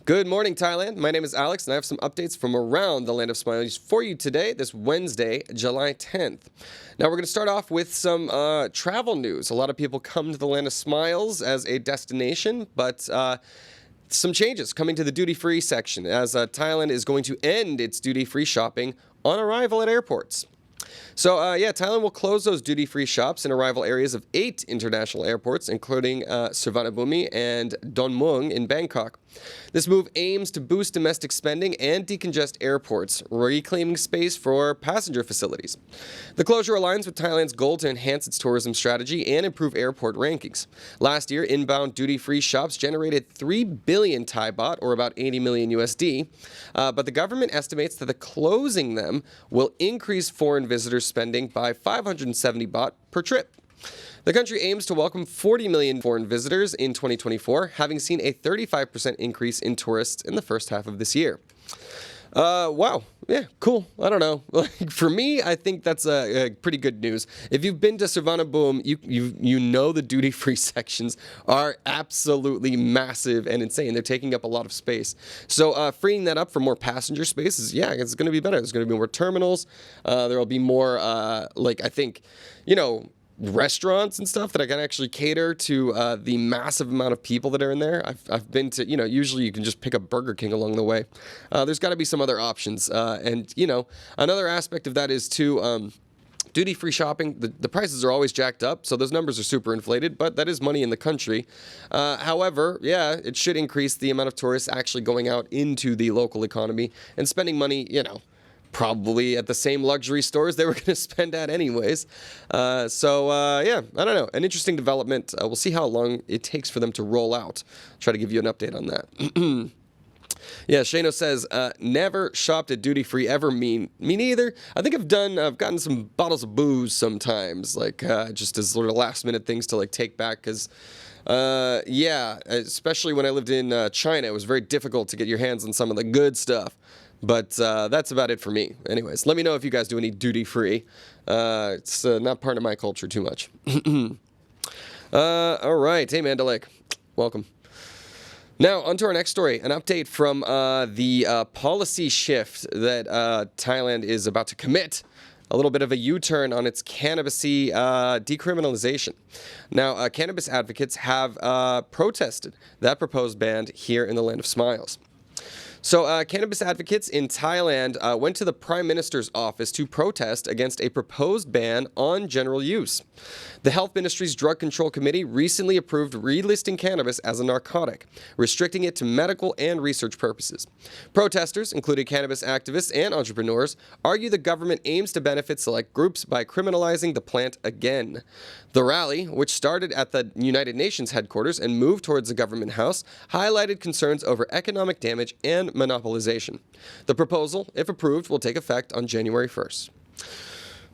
Good morning, Thailand. My name is Alex, and I have some updates from around the Land of Smiles for you today, this Wednesday, July 10th. Now, we're going to start off with some travel news. A lot of people come to the Land of Smiles as a destination, but some changes coming to the duty-free section, as Thailand is going to end its duty-free shopping on arrival at airports. So, Thailand will close those duty-free shops in arrival areas of 8 international airports, including Suvarnabhumi and Don Mueang in Bangkok. This move aims to boost domestic spending and decongest airports, reclaiming space for passenger facilities. The closure aligns with Thailand's goal to enhance its tourism strategy and improve airport rankings. Last year, inbound duty-free shops generated 3 billion Thai baht, or about 80 million USD, but the government estimates that the closing them will increase foreign visitors spending by 570 baht per trip. The country aims to welcome 40 million foreign visitors in 2024, having seen a 35% increase in tourists in the first half of this year. Wow. Yeah, cool. I don't know. For me, I think that's a pretty good news. If you've been to Suvarnabhumi, you know the duty-free sections are absolutely massive and insane. They're taking up a lot of space. So freeing that up for more passenger spaces, yeah, it's going to be better. There's going to be more terminals. There will be more, restaurants and stuff that I can actually cater to the massive amount of people that are in there. I've been to, usually you can just pick up Burger King along the way. There's got to be some other options. Another aspect of that is too, duty-free shopping, the prices are always jacked up, so those numbers are super inflated, but that is money in the country. However, it should increase the amount of tourists actually going out into the local economy and spending money, probably at the same luxury stores they were going to spend at anyways. I don't know. An interesting development. We'll see how long it takes for them to roll out. I'll try to give you an update on that. Yeah, Shano says, never shopped at duty-free ever. Me neither. I think I've gotten some bottles of booze sometimes, just as sort of last-minute things to take back, because especially when I lived in China, it was very difficult to get your hands on some of the good stuff. But that's about it for me. Anyways, let me know if you guys do any duty-free. It's not part of my culture too much. All right. Hey, Mandalake. Welcome. Now, on to our next story. An update from the policy shift that Thailand is about to commit. A little bit of a U-turn on its cannabis-y decriminalization. Now, cannabis advocates have protested that proposed ban here in the Land of Smiles. So, cannabis advocates in Thailand went to the Prime Minister's office to protest against a proposed ban on general use. The Health Ministry's Drug Control Committee recently approved relisting cannabis as a narcotic, restricting it to medical and research purposes. Protesters, including cannabis activists and entrepreneurs, argue the government aims to benefit select groups by criminalizing the plant again. The rally, which started at the United Nations headquarters and moved towards the government house, highlighted concerns over economic damage and monopolization. The proposal, if approved, will take effect on January 1st.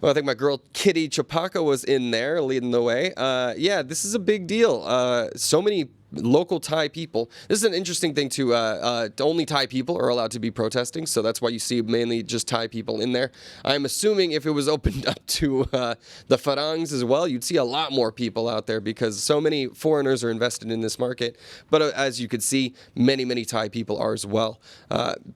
Well, I think my girl Kitty Chapaka was in there leading the way. This is a big deal. So many local Thai people. This is an interesting thing too. Only Thai people are allowed to be protesting, so that's why you see mainly just Thai people in there. I'm assuming if it was opened up to the Farangs as well, you'd see a lot more people out there because so many foreigners are invested in this market. But as you could see, many Thai people are as well.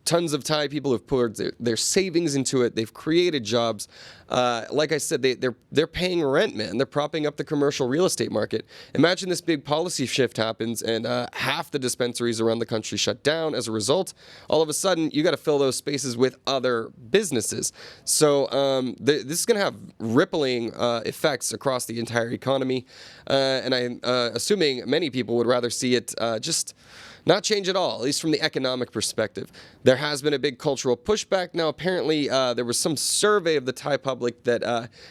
Tons of Thai people have poured their savings into it. They've created jobs. Like I said, they're paying rent, man. They're propping up the commercial real estate market. Imagine this big policy shift happens and half the dispensaries around the country shut down as a result. All of a sudden, you got to fill those spaces with other businesses. So this is going to have rippling effects across the entire economy. And I'm assuming many people would rather see it just not change at all, at least from the economic perspective. There has been a big cultural pushback. Now, apparently, there was some survey of the Thai public that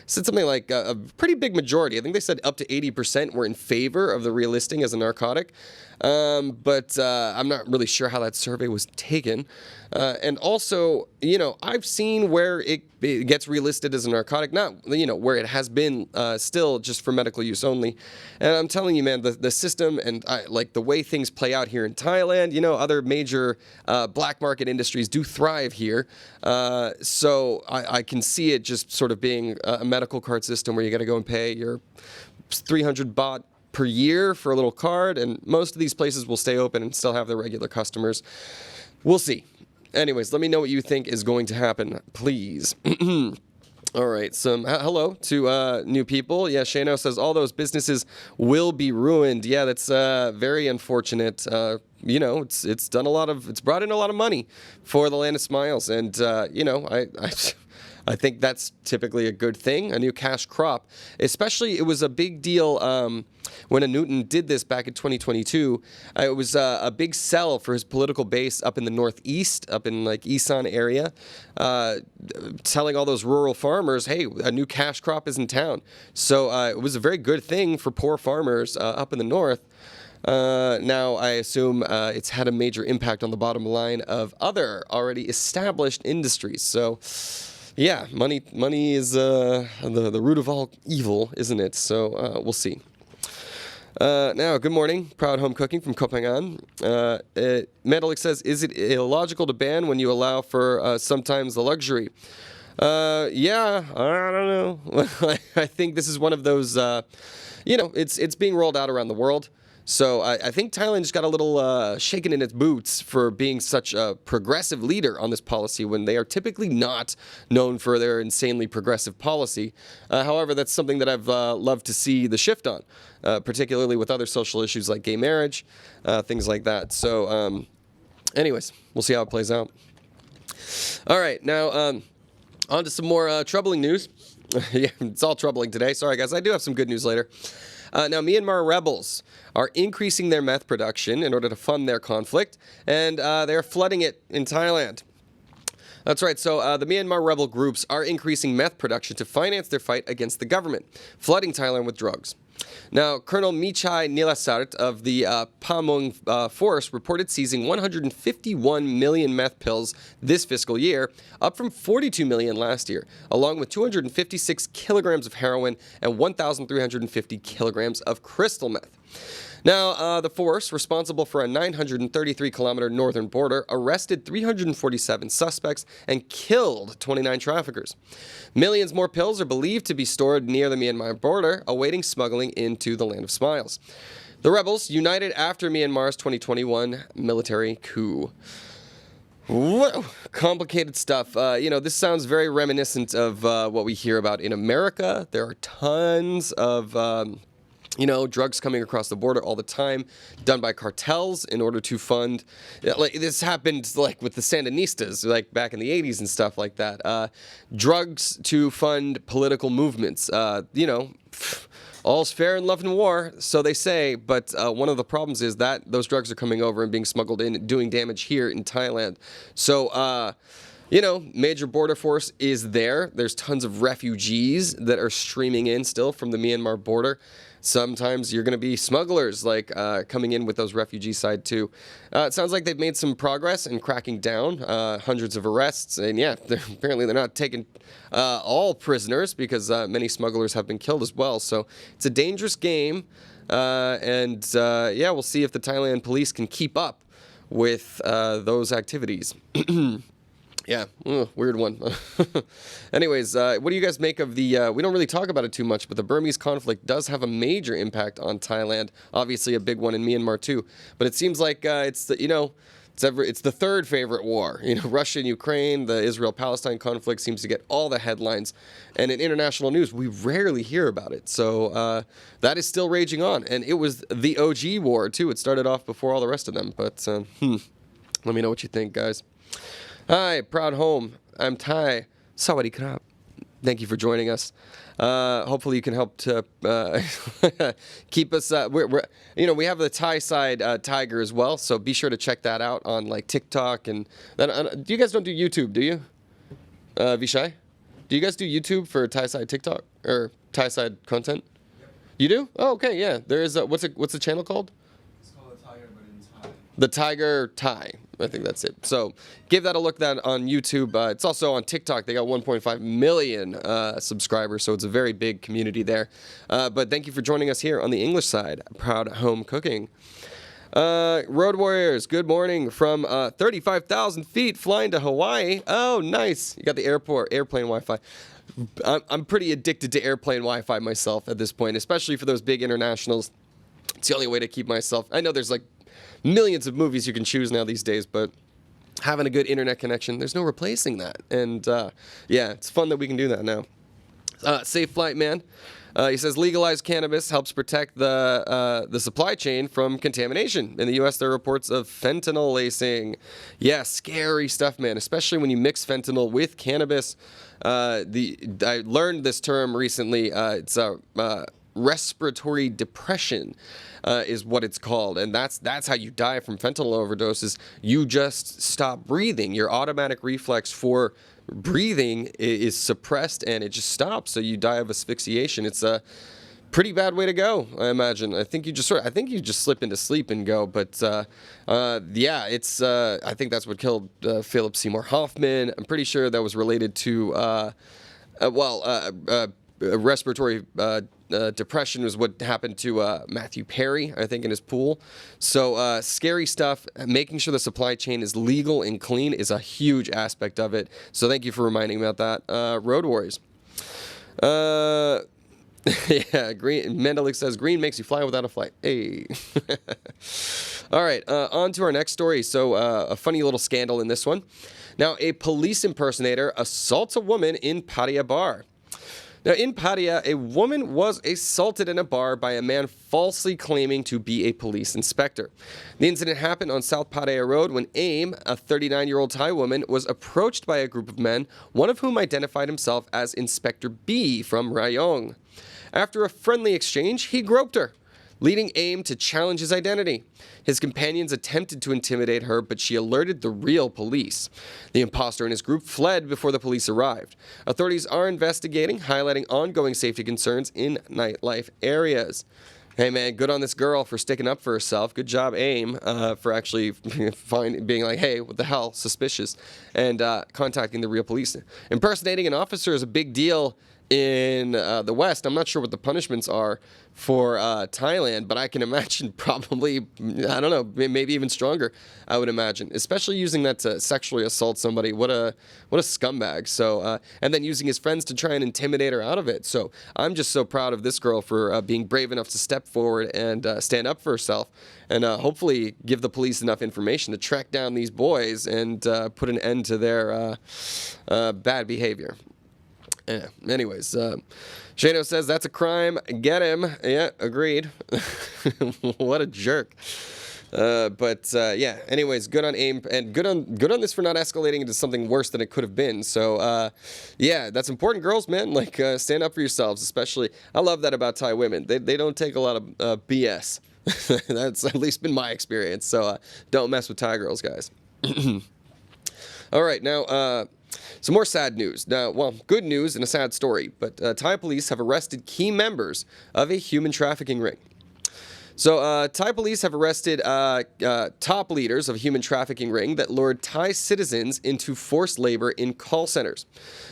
said something like a pretty big majority. I think they said up to 80% were in favor of the relisting as a narcotic. But I'm not really sure how that survey was taken. And also, I've seen where it gets relisted as a narcotic, not, where it has been still just for medical use only. And I'm telling you, man, the system and the way things play out here in Thailand, other major black market industries do thrive here. So I can see it just sort of being a medical card system where you got to go and pay your 300 baht per year for a little card, and most of these places will stay open and still have their regular customers. We'll see. Anyways, let me know what you think is going to happen, please. All right, hello to new people. Yeah, Shano says all those businesses will be ruined. Yeah, that's very unfortunate. It's brought in a lot of money for the Land of Smiles, and I think that's typically a good thing, a new cash crop. Especially, it was a big deal when a Newton did this back in 2022. It was a big sell for his political base up in the Northeast, up in like Isan area, telling all those rural farmers, hey, a new cash crop is in town. So it was a very good thing for poor farmers up in the North. Now, I assume it's had a major impact on the bottom line of other already established industries. So, yeah, money is the root of all evil, isn't it? So we'll see. Now, good morning. Proud Home Cooking from Copenhagen. Mandalik says, is it illogical to ban when you allow for sometimes the luxury? Yeah, I don't know. I think this is one of those, it's being rolled out around the world. So I think Thailand just got a little shaken in its boots for being such a progressive leader on this policy when they are typically not known for their insanely progressive policy. However, that's something that I've loved to see the shift on, particularly with other social issues like gay marriage, things like that. So anyways, we'll see how it plays out. All right, now on to some more troubling news. Yeah, it's all troubling today. Sorry, guys. I do have some good news later. Now, Myanmar rebels are increasing their meth production in order to fund their conflict, and they're flooding it in Thailand. That's right. So the Myanmar rebel groups are increasing meth production to finance their fight against the government, flooding Thailand with drugs. Now, Colonel Michai Nilasart of the Pamung Force reported seizing 151 million meth pills this fiscal year, up from 42 million last year, along with 256 kilograms of heroin and 1,350 kilograms of crystal meth. Now, the force, responsible for a 933-kilometer northern border, arrested 347 suspects and killed 29 traffickers. Millions more pills are believed to be stored near the Myanmar border, awaiting smuggling into the Land of Smiles. The rebels united after Myanmar's 2021 military coup. Whoa, complicated stuff. This sounds very reminiscent of what we hear about in America. There are tons of drugs coming across the border all the time, done by cartels in order to fund. Like this happened, like with the Sandinistas, like back in the 80s and stuff like that. Drugs to fund political movements. All's fair in love and war, so they say. But one of the problems is that those drugs are coming over and being smuggled in, doing damage here in Thailand. So. Major border force is there. There's tons of refugees that are streaming in still from the Myanmar border. Sometimes you're going to be smugglers coming in with those refugee side too. It sounds like they've made some progress in cracking down, hundreds of arrests. And yeah, apparently they're not taking all prisoners because many smugglers have been killed as well. So it's a dangerous game. We'll see if the Thailand police can keep up with those activities. Yeah, weird one. Anyways, what do you guys make of the, we don't really talk about it too much, but the Burmese conflict does have a major impact on Thailand. Obviously a big one in Myanmar too. But it seems like it's the third favorite war. Russia and Ukraine, the Israel-Palestine conflict seems to get all the headlines. And in international news, we rarely hear about it. So that is still raging on. And it was the OG war too. It started off before all the rest of them. But let me know what you think, guys. Hi, Proud Home. I'm Thai. Sawadee krap. Thank you for joining us. Hopefully you can help to keep us. We have the Thai side Thaiger as well, so be sure to check that out on like TikTok and. You guys don't do YouTube, do you? Vishai, do you guys do YouTube for Thai side TikTok or Thai side content? Yep. You do? Oh, okay, yeah. There is what's the channel called? It's called the Thaiger, but in Thai. The Tiger Thai. I think that's it. So give that a look on YouTube. It's also on TikTok. They got 1.5 million subscribers, so it's a very big community there. But thank you for joining us here on the English side. Proud Home Cooking. Road Warriors, good morning from 35,000 feet flying to Hawaii. Oh, nice. You got the airplane Wi-Fi. I'm pretty addicted to airplane Wi-Fi myself at this point, especially for those big internationals. It's the only way to keep myself. I know there's like millions of movies you can choose now these days, but having a good internet connection, there's no replacing that. And yeah, it's fun that we can do that now. Safe Flight Man. He says legalized cannabis helps protect the supply chain from contamination. In the U.S., there are reports of fentanyl lacing. Yeah, scary stuff, man. Especially when you mix fentanyl with cannabis. I learned this term recently. It's respiratory depression is what it's called, and that's how you die from fentanyl overdoses. You just stop breathing. Your automatic reflex for breathing is suppressed, and it just stops. So you die of asphyxiation. It's a pretty bad way to go, I imagine. I think you just slip into sleep and go. But yeah, it's I think that's what killed Philip Seymour Hoffman. I'm pretty sure that was related to respiratory depression was what happened to Matthew Perry, I think, in his pool. So scary stuff. Making sure the supply chain is legal and clean is a huge aspect of it. So thank you for reminding me about that. Road Warriors. Yeah, Green. Mendelik says green makes you fly without a flight. Hey. All right, on to our next story. So a funny little scandal in this one. Now, a police impersonator assaults a woman in Pattaya bar. Now, in Pattaya, a woman was assaulted in a bar by a man falsely claiming to be a police inspector. The incident happened on South Pattaya Road when Aim, a 39-year-old Thai woman, was approached by a group of men, one of whom identified himself as Inspector B from Rayong. After a friendly exchange, he groped her, leading Aim to challenge his identity. His companions attempted to intimidate her, but she alerted the real police. The imposter and his group fled before the police arrived. Authorities are investigating, highlighting ongoing safety concerns in nightlife areas. Hey man, good on this girl for sticking up for herself. Good job, Aim, for actually being like, hey, what the hell, suspicious, and contacting the real police. Impersonating an officer is a big deal in the West. I'm not sure what the punishments are for Thailand, but I can imagine probably, I don't know, maybe even stronger, I would imagine, especially using that to sexually assault somebody. What a scumbag. So, and then using his friends to try and intimidate her out of it. So I'm just so proud of this girl for being brave enough to step forward and stand up for herself, and hopefully give the police enough information to track down these boys and put an end to their bad behavior. Yeah. Anyways, Shano says that's a crime. Get him. Yeah, agreed. What a jerk. Yeah. Anyways, good on Aim, and good on this for not escalating into something worse than it could have been. So yeah, that's important, girls, man. Like stand up for yourselves, especially. I love that about Thai women. They don't take a lot of BS. That's at least been my experience. So don't mess with Thai girls, guys. All right, now. Some more sad news. Now, well, good news and a sad story, but Thai police have arrested key members of a human trafficking ring. So, Thai police have arrested top leaders of a human trafficking ring that lured Thai citizens into forced labor in call centers.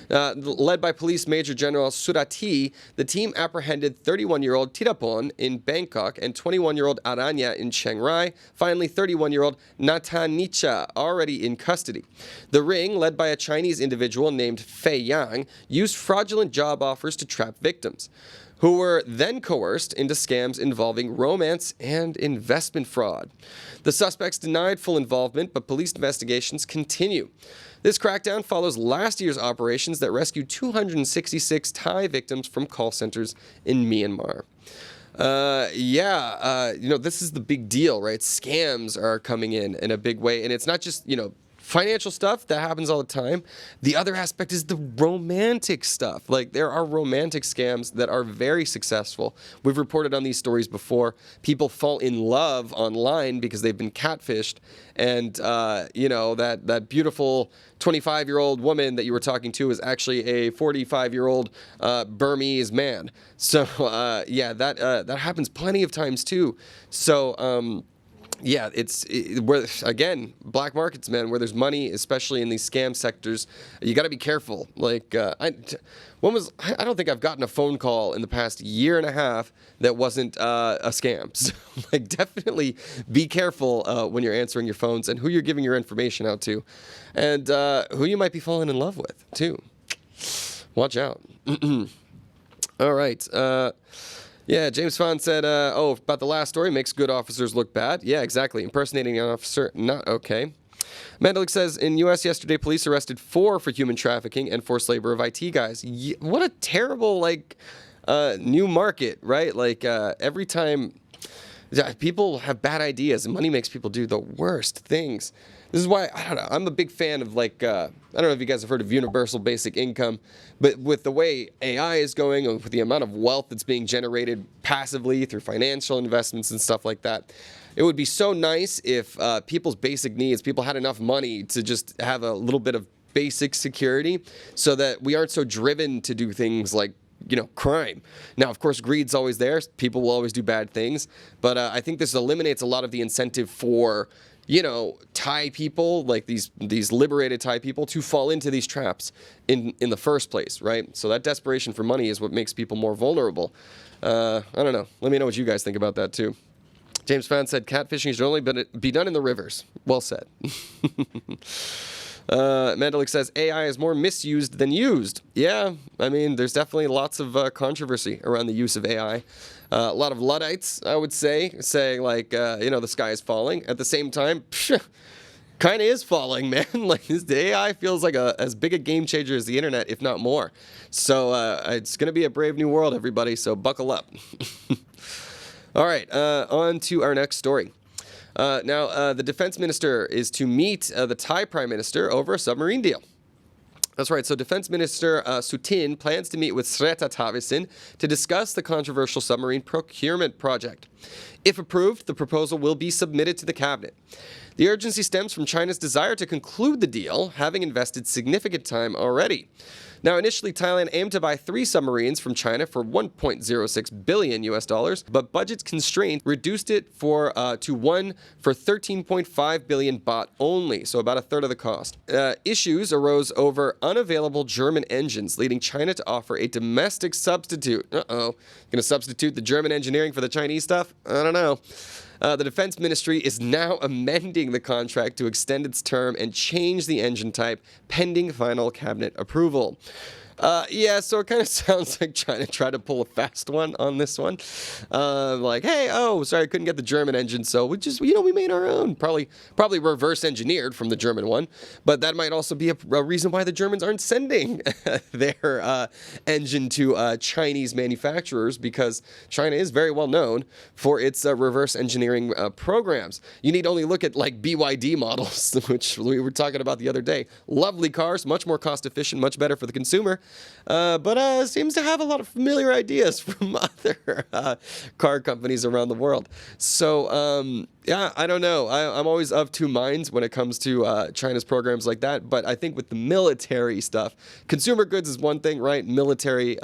Led by Police Major General Surati, the team apprehended 31-year-old Tirapon in Bangkok and 21-year-old Aranya in Chiang Rai. Finally, 31-year-old Natanicha, already in custody. The ring, led by a Chinese individual named Fei Yang, used fraudulent job offers to trap victims, who were then coerced into scams involving romance and investment fraud. The suspects denied full involvement, but police investigations continue. This crackdown follows last year's operations that rescued 266 Thai victims from call centers in Myanmar. This is the big deal, right? Scams are coming in a big way, and it's not just, financial stuff that happens all the time. The other aspect is the romantic stuff. Like, there are romantic scams that are very successful. We've reported on these stories before. People fall in love online because they've been catfished, and that beautiful 25-year-old woman that you were talking to is actually a 45-year-old Burmese man. So that happens plenty of times too. So where, again, black markets, man, where there's money, especially in these scam sectors, you got to be careful. Like, I don't think I've gotten a phone call in the past year and a half that wasn't a scam. So, like, definitely be careful when you're answering your phones and who you're giving your information out to, and who you might be falling in love with, too. Watch out. All right. Yeah, James Fond said, about the last story, makes good officers look bad. Yeah, exactly. Impersonating an officer, not okay. Mandalik says, in U.S. yesterday, police arrested 4 for human trafficking and forced labor of IT guys. What a terrible, new market, right? Every time people have bad ideas and money makes people do the worst things. This is why, I don't know, I'm a big fan of I don't know if you guys have heard of universal basic income, but with the way AI is going and with the amount of wealth that's being generated passively through financial investments and stuff like that, it would be so nice if people's basic needs, people had enough money to just have a little bit of basic security so that we aren't so driven to do things like crime. Now, of course, greed's always there. People will always do bad things. But I think this eliminates a lot of the incentive for, Thai people, like these liberated Thai people, to fall into these traps in the first place, right? So that desperation for money is what makes people more vulnerable. I don't know. Let me know what you guys think about that, too. James Fan said, catfishing should only be done in the rivers. Well said. Mandalik says AI is more misused than used. Yeah, I mean, there's definitely lots of controversy around the use of AI. A lot of Luddites, I would say, saying the sky is falling. At the same time, kind of is falling, man. The AI feels like as big a game changer as the internet, if not more. So it's going to be a brave new world, everybody. So buckle up. All right, on to our next story. Now, the defense minister is to meet the Thai prime minister over a submarine deal. That's right. So Defense Minister Sutin plans to meet with Sreta Thavisin to discuss the controversial submarine procurement project. If approved, the proposal will be submitted to the cabinet. The urgency stems from China's desire to conclude the deal, having invested significant time already. Now, initially, Thailand aimed to buy 3 submarines from China for $1.06 billion US dollars, but budget constraints reduced it to one for 13.5 billion baht only, so about a third of the cost. Issues arose over unavailable German engines, leading China to offer a domestic substitute. Going to substitute the German engineering for the Chinese stuff? I don't know. The Defense Ministry is now amending the contract to extend its term and change the engine type, pending final cabinet approval. So it kind of sounds like China tried to pull a fast one on this one. Sorry, I couldn't get the German engine, so we made our own. Probably reverse engineered from the German one, but that might also be a reason why the Germans aren't sending their engine to Chinese manufacturers, because China is very well known for its reverse engineering programs. You need only look at BYD models, which we were talking about the other day. Lovely cars, much more cost efficient, much better for the consumer. But seems to have a lot of familiar ideas from other car companies around the world. So, I don't know. I'm always of two minds when it comes to China's programs like that. But I think with the military stuff, consumer goods is one thing, right? Military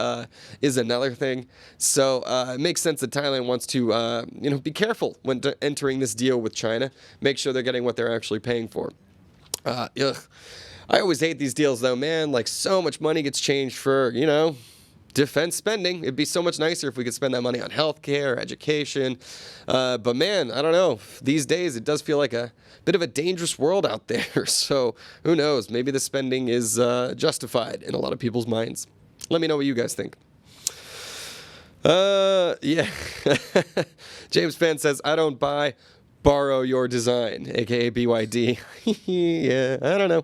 is another thing. So it makes sense that Thailand wants to, be careful when entering this deal with China. Make sure they're getting what they're actually paying for. I always hate these deals, though, man. So much money gets changed for, defense spending. It'd be so much nicer if we could spend that money on healthcare, education. But, man, I don't know. These days, it does feel like a bit of a dangerous world out there. So, who knows? Maybe the spending is justified in a lot of people's minds. Let me know what you guys think. James Fan says, I don't borrow your design, aka BYD. Yeah, I don't know.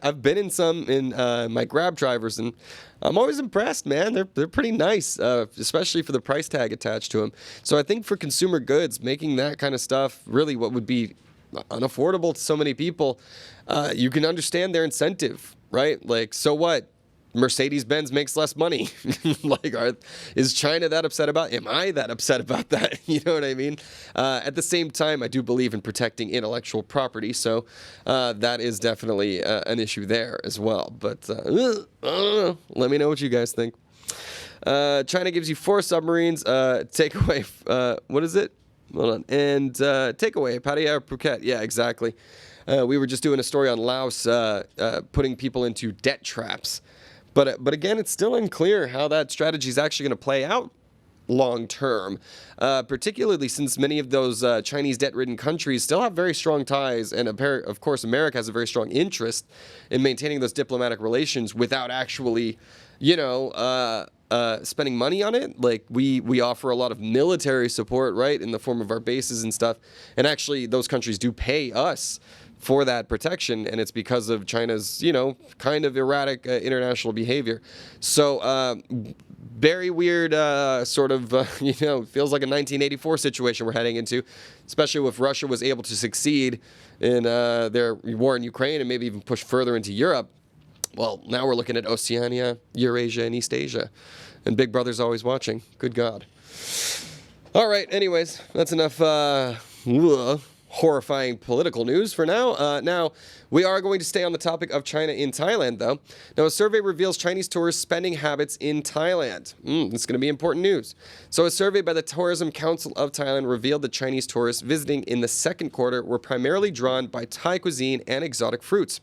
I've been in some in my Grab drivers, and I'm always impressed, man. They're pretty nice, especially for the price tag attached to them. So I think for consumer goods, making that kind of stuff really what would be unaffordable to so many people, you can understand their incentive, right? So what? Mercedes-Benz makes less money. Is China that upset about it? Am I that upset about that? You know what I mean? At the same time, I do believe in protecting intellectual property, so that is definitely an issue there as well. But I don't know. Let me know what you guys think. China gives you 4 submarines. Takeaway. What is it? Hold on. And takeaway. Pattaya or Phuket. Yeah, exactly. We were just doing a story on Laos putting people into debt traps. But again, it's still unclear how that strategy is actually going to play out long term, particularly since many of those Chinese debt-ridden countries still have very strong ties, and of course America has a very strong interest in maintaining those diplomatic relations without actually, spending money on it. Like we offer a lot of military support, right, in the form of our bases and stuff. And actually, those countries do pay us for that protection, and it's because of China's, kind of erratic international behavior. So very weird, sort of, feels like a 1984 situation we're heading into, especially if Russia was able to succeed in their war in Ukraine and maybe even push further into Europe. Well, now we're looking at Oceania, Eurasia, and East Asia. And Big Brother's always watching. Good God. All right, anyways, that's enough horrifying political news for now. Now, we are going to stay on the topic of China in Thailand, though. Now, a survey reveals Chinese tourists' spending habits in Thailand. This is going to be important news. So, a survey by the Tourism Council of Thailand revealed that Chinese tourists visiting in the second quarter were primarily drawn by Thai cuisine and exotic fruits.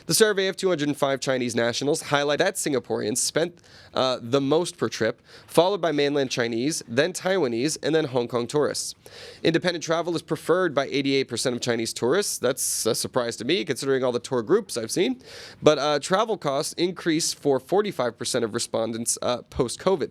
The survey of 205 Chinese nationals highlighted that Singaporeans spent the most per trip, followed by mainland Chinese, then Taiwanese, and then Hong Kong tourists. Independent travel is preferred by 88% of Chinese tourists. That's a surprise to me, considering all the tour groups I've seen. But travel costs increased for 45% of respondents post-COVID.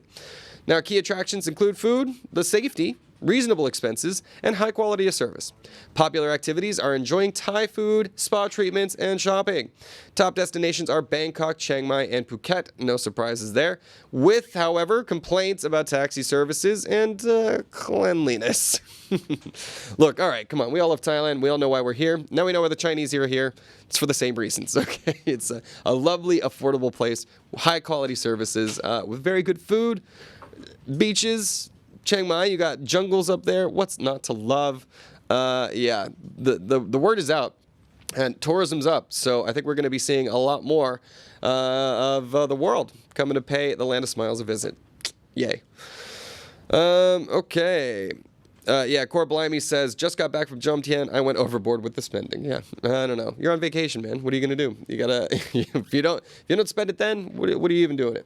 Now, key attractions include food, the safety, reasonable expenses, and high quality of service. Popular activities are enjoying Thai food, spa treatments, and shopping. Top destinations are Bangkok, Chiang Mai, and Phuket. No surprises there. With, however, complaints about taxi services and cleanliness. Look, all right, come on. We all love Thailand. We all know why we're here. Now we know why the Chinese are here. It's for the same reasons, okay? It's a lovely, affordable place, high quality services, with very good food, beaches. Chiang Mai, you got jungles up there. What's not to love? Yeah, the word is out, and tourism's up. So I think we're going to be seeing a lot more of the world coming to pay the Land of Smiles a visit. Yay. Okay. Yeah, Core Blimey says, just got back from Jomtien. I went overboard with the spending. Yeah, I don't know. You're on vacation, man. What are you going to do? You gotta, if you don't spend it then, what are you even doing it?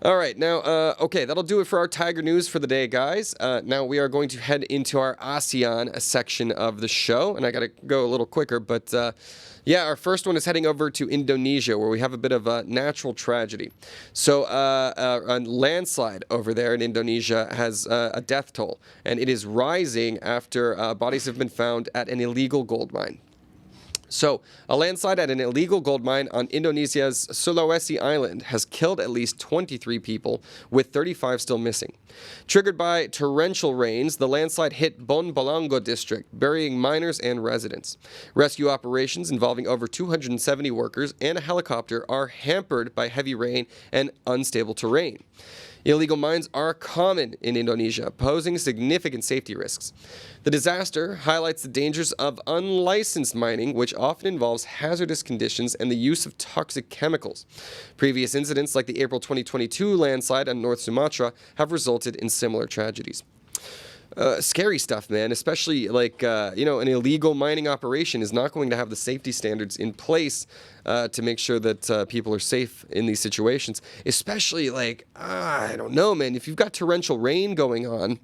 All right, now, okay, that'll do it for our Thaiger news for the day, guys. Now we are going to head into our ASEAN section of the show, and I got to go a little quicker, but yeah, our first one is heading over to Indonesia, where we have a bit of a natural tragedy. So a landslide over there in Indonesia has a death toll, and it is rising after bodies have been found at an illegal gold mine. So, a landslide at an illegal gold mine on Indonesia's Sulawesi Island has killed at least 23 people, with 35 still missing. Triggered by torrential rains, the landslide hit Bon Balango district, burying miners and residents. Rescue operations involving over 270 workers and a helicopter are hampered by heavy rain and unstable terrain. Illegal mines are common in Indonesia, posing significant safety risks. The disaster highlights the dangers of unlicensed mining, which often involves hazardous conditions and the use of toxic chemicals. Previous incidents, like the April 2022 landslide on North Sumatra, have resulted in similar tragedies. Scary stuff, man, especially like, an illegal mining operation is not going to have the safety standards in place to make sure that people are safe in these situations. Especially like, I don't know, man, if you've got torrential rain going on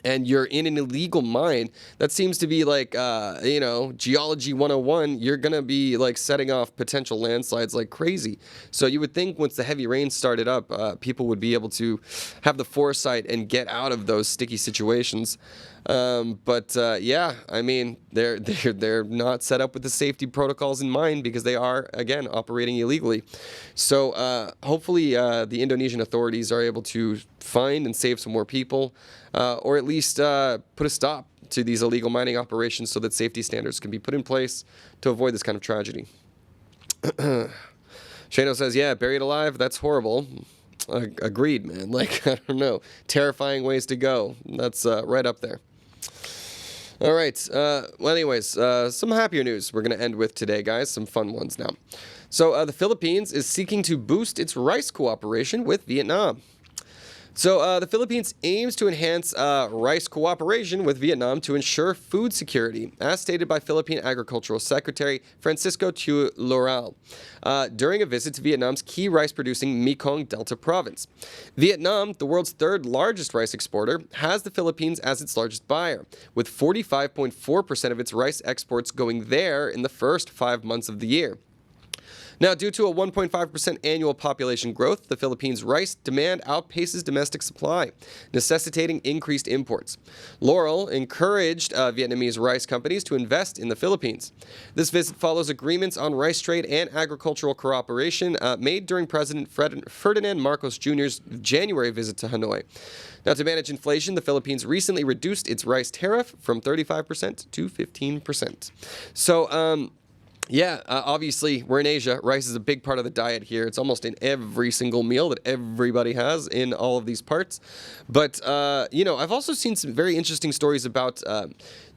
and you're in an illegal mine, that seems to be like, geology 101. You're going to be like setting off potential landslides like crazy. So you would think once the heavy rain started up, people would be able to have the foresight and get out of those sticky situations. Yeah, I mean, they're not set up with the safety protocols in mind because they are, again, operating illegally. So hopefully the Indonesian authorities are able to find and save some more people, or at least put a stop to these illegal mining operations so that safety standards can be put in place to avoid this kind of tragedy. Shano says, yeah, buried alive, that's horrible. Agreed, man. Like, I don't know. Terrifying ways to go. That's right up there. All right. Some happier news we're going to end with today, guys. Some fun ones now. So the Philippines is seeking to boost its rice cooperation with Vietnam. So the Philippines aims to enhance rice cooperation with Vietnam to ensure food security, as stated by Philippine Agricultural Secretary Francisco Tu Loral during a visit to Vietnam's key rice-producing Mekong Delta province. Vietnam, the world's third largest rice exporter, has the Philippines as its largest buyer, with 45.4% of its rice exports going there in the first 5 months of the year. Now, due to a 1.5% annual population growth, the Philippines' rice demand outpaces domestic supply, necessitating increased imports. Laurel encouraged Vietnamese rice companies to invest in the Philippines. This visit follows agreements on rice trade and agricultural cooperation made during President Ferdinand Marcos Jr.'s January visit to Hanoi. Now, to manage inflation, the Philippines recently reduced its rice tariff from 35% to 15%. So, obviously, we're in Asia. Rice is a big part of the diet here. It's almost in every single meal that everybody has in all of these parts. But, I've also seen some very interesting stories about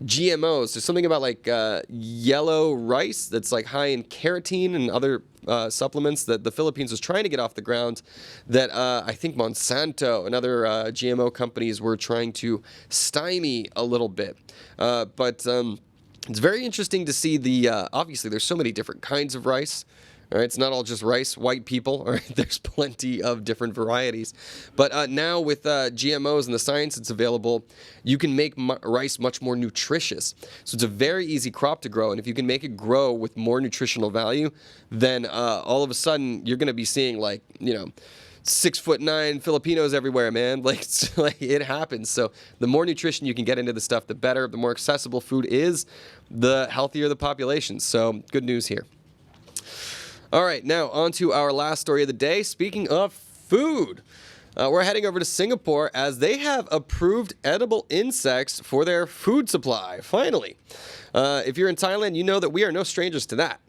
GMOs. There's something about, yellow rice that's, high in carotene and other supplements that the Philippines was trying to get off the ground that I think Monsanto and other GMO companies were trying to stymie a little bit. It's very interesting to see obviously there's so many different kinds of rice. All right, it's not all just rice, white people. All right, there's plenty of different varieties. But now with GMOs and the science that's available, you can make rice much more nutritious. So it's a very easy crop to grow. And if you can make it grow with more nutritional value, then all of a sudden you're going to be seeing 6'9" Filipinos everywhere, man. It happens. So the more nutrition you can get into the stuff, the better. The more accessible food is, the healthier the population. So good news here. All right, now on to our last story of the day. Speaking of food, we're heading over to Singapore as they have approved edible insects for their food supply. Finally, if you're in Thailand, you know that we are no strangers to that.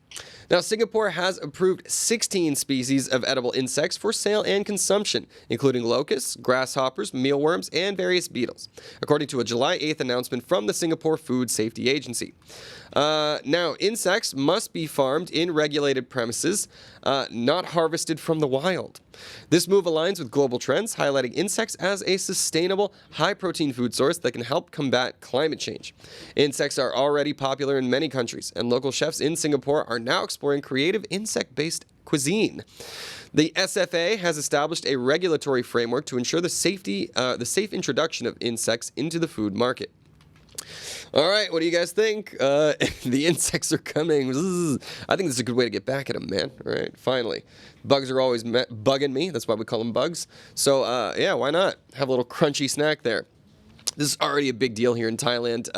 Now, Singapore has approved 16 species of edible insects for sale and consumption, including locusts, grasshoppers, mealworms, and various beetles, according to a July 8th announcement from the Singapore Food Safety Agency. Now, insects must be farmed in regulated premises, not harvested from the wild. This move aligns with global trends, highlighting insects as a sustainable, high-protein food source that can help combat climate change. Insects are already popular in many countries, and local chefs in Singapore are now exploring creative insect-based cuisine. The SFA has established a regulatory framework to ensure the safe introduction of insects into the food market. All right, what do you guys think? The insects are coming. I think this is a good way to get back at them, man. All right, finally. Bugs are always bugging me. That's why we call them bugs. So, why not? Have a little crunchy snack there. This is already a big deal here in Thailand.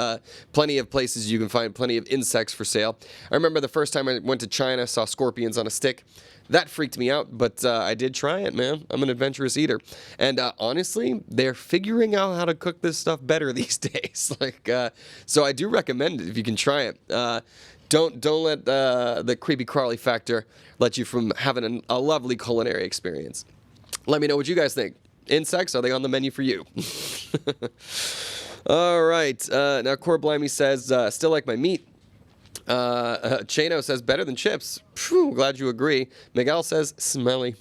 Plenty of places you can find plenty of insects for sale. I remember the first time I went to China, saw scorpions on a stick. That freaked me out, but I did try it, man. I'm an adventurous eater. And honestly, they're figuring out how to cook this stuff better these days. So I do recommend it if you can try it. Don't let the creepy crawly factor let you from having a lovely culinary experience. Let me know what you guys think. Insects, are they on the menu for you? All right. Now, Core Blimey says, still like my meat. Chano says, better than chips. Phew, glad you agree. Miguel says, smelly.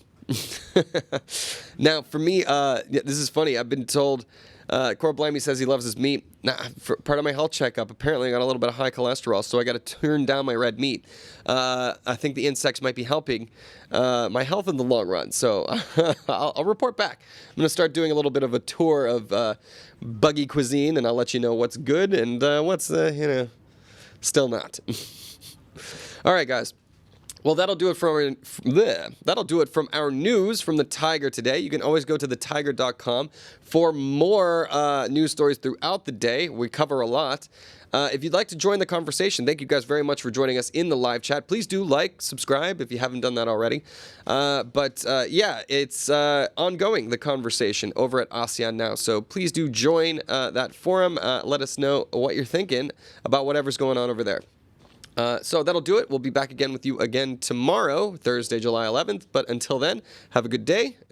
Now, for me, this is funny. I've been told, Core Blimey says he loves his meat. Now, for part of my health checkup, apparently I got a little bit of high cholesterol, so I got to turn down my red meat. I think the insects might be helping my health in the long run, so I'll report back. I'm going to start doing a little bit of a tour of buggy cuisine, and I'll let you know what's good and what's, still not. All right, guys. Well, that'll do it from our news from the Thaiger today. You can always go to thetiger.com for more news stories throughout the day. We cover a lot. If you'd like to join the conversation, thank you guys very much for joining us in the live chat. Please do subscribe if you haven't done that already. It's ongoing, the conversation over at ASEAN Now. So please do join that forum. Let us know what you're thinking about whatever's going on over there. So that'll do it. We'll be back again with you again tomorrow, Thursday, July 11th. But until then, have a good day.